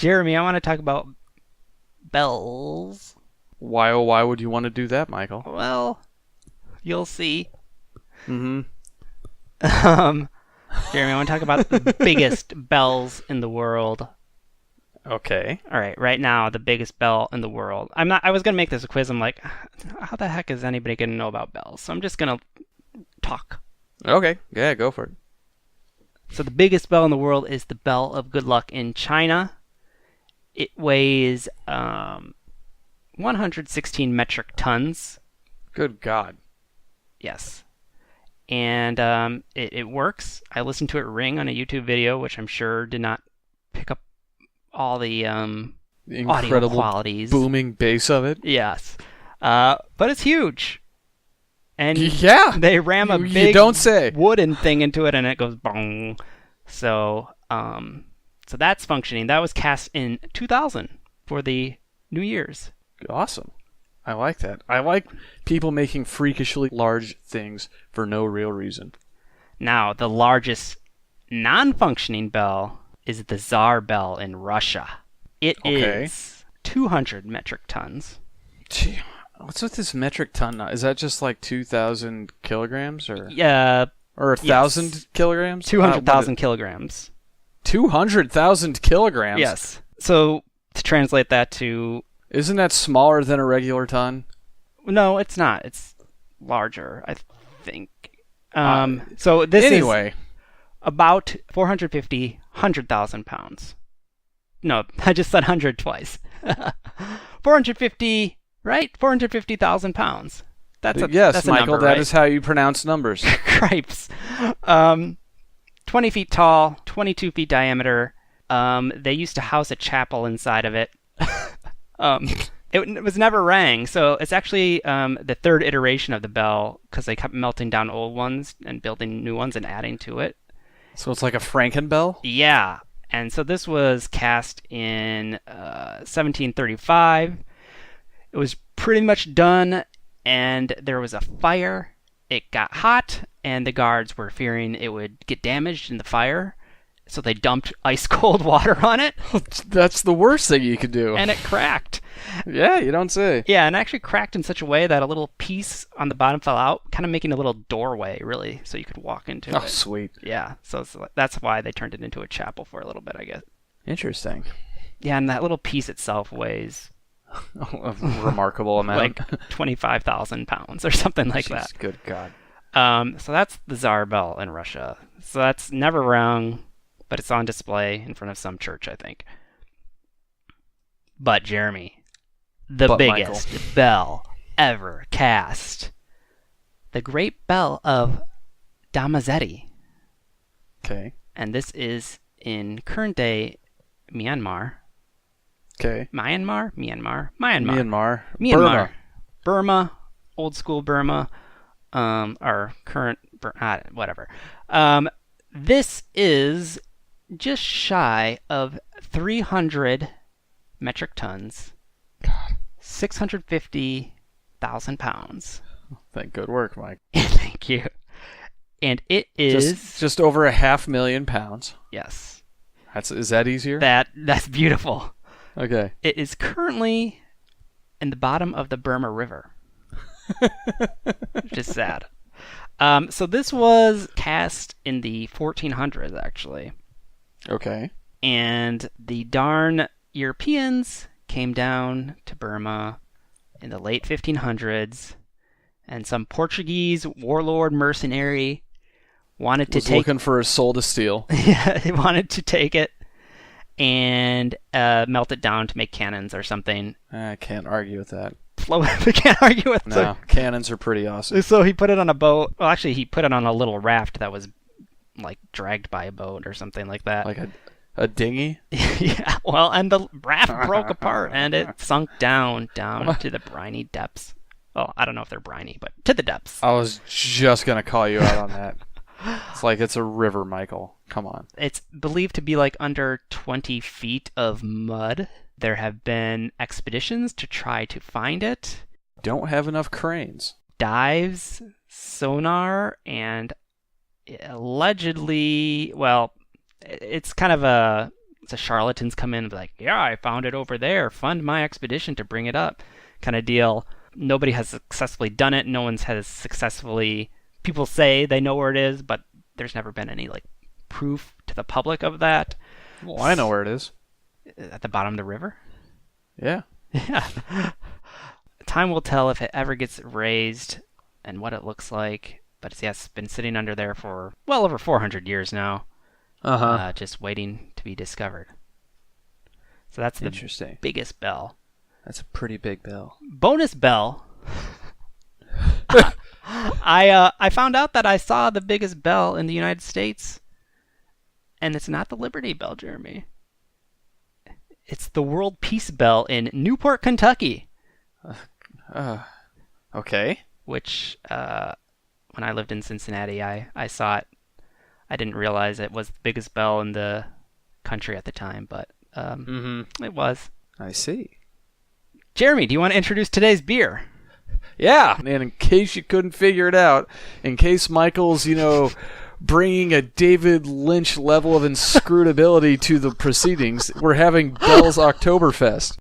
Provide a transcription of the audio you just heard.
Jeremy, I want to talk about bells. Why, oh, why would you want to do that, Michael? Well, you'll see. Mm-hmm. Jeremy, I want to talk about the biggest bells in the world. Okay. All right, right now, the biggest bell in the world. I was going to make this a quiz. I'm like, how the heck is anybody going to know about bells? So I'm just going to talk. Okay. Yeah, go for it. So the biggest bell in the world is the Bell of Good Luck in China. It weighs 116 metric tons. Good God. Yes. And it works. I listened to it ring on a YouTube video, which I'm sure did not pick up all the audio Incredible qualities. booming bass of it. Yes. But it's huge. And Yeah. they ram a You big don't say. wooden thing into it, and it goes bong. So that's functioning. That was cast in 2000 for the New Year's. Awesome. I like that. I like people making freakishly large things for no real reason. Now, the largest non-functioning bell is the Tsar bell in Russia. It is 200 metric tons. Gee, what's with this metric ton? Is that just like 2,000 kilograms or Yeah, or 1,000 kilograms? 200,000 kilograms. 200,000 kilograms? Yes. So to translate that to... Isn't that smaller than a regular ton? No, it's not. It's larger, I think. So this anyway. is about 100,000 pounds. No, I just said 100 twice. 450, right? 450,000 pounds. Yes, that's a Michael, number, that right? is how you pronounce numbers. Cripes. 20 feet tall, 22 feet diameter. They used to house a chapel inside of it. It was never rang, so it's actually the third iteration of the bell because they kept melting down old ones and building new ones and adding to it. So it's like a Frankenbell? Yeah, and so this was cast in 1735. It was pretty much done, and there was a fire. It got hot, and the guards were fearing it would get damaged in the fire, so they dumped ice cold water on it. That's the worst thing you could do. And it cracked. Yeah, you don't say. Yeah, and actually cracked in such a way that a little piece on the bottom fell out, kind of making a little doorway, really, so you could walk into it. Oh, sweet. Yeah, so that's why they turned it into a chapel for a little bit, I guess. Interesting. Yeah, and that little piece itself weighs A remarkable amount. like 25,000 pounds or something like Jeez, that. Good God. So that's the Tsar bell in Russia. So that's never rung, but it's on display in front of some church, I think. But Jeremy, the biggest bell ever cast, the Great Bell of Damazetti. Okay. And this is in current day Myanmar. Okay. Myanmar? Burma, old school Burma, or current, whatever. This is just shy of 300 metric tons, 650,000 pounds. Thank good work, Mike. Thank you. And it is just over 500,000 pounds. Yes. Is that easier? That's beautiful. Okay. It is currently in the bottom of the Burma River, which is sad. So this was cast in the 1400s, actually. Okay. And the darn Europeans came down to Burma in the late 1500s, and some Portuguese warlord mercenary wanted to looking for a soul to steal. Yeah, they wanted to take it and melt it down to make cannons or something. I can't argue with that. We can't argue with No, cannons are pretty awesome. So he put it on a boat. Well, actually, he put it on a little raft that was like dragged by a boat or something like that. Like a dinghy? Yeah, well, and the raft broke apart and it sunk down to the briny depths. Well, I don't know if they're briny, but to the depths. I was just going to call you out on that. It's like it's a river, Michael. Come on. It's believed to be like under 20 feet of mud. There have been expeditions to try to find it. Don't have enough cranes. Dives, sonar, and allegedly, well, it's kind of a the charlatans come in and be like, yeah, I found it over there. Fund my expedition to bring it up, kind of deal. Nobody has successfully done it. No one has successfully. People say they know where it is, but there's never been any like proof to the public of that. Well, I know where it is. At the bottom of the river? Yeah. Yeah. Time will tell if it ever gets raised and what it looks like. But it's been sitting under there for well over 400 years now. Just waiting to be discovered. So that's the Interesting. biggest bell. That's a pretty big bell. Bonus bell. I found out that I saw the biggest bell in the United States, and it's not the Liberty Bell, Jeremy. It's the World Peace Bell in Newport, Kentucky. Okay. Which, when I lived in Cincinnati, I saw it. I didn't realize it was the biggest bell in the country at the time, but it was. I see. Jeremy, do you want to introduce today's beer? Yeah. And in case you couldn't figure it out, in case Michael's, bringing a David Lynch level of inscrutability to the proceedings, we're having Bell's Oktoberfest.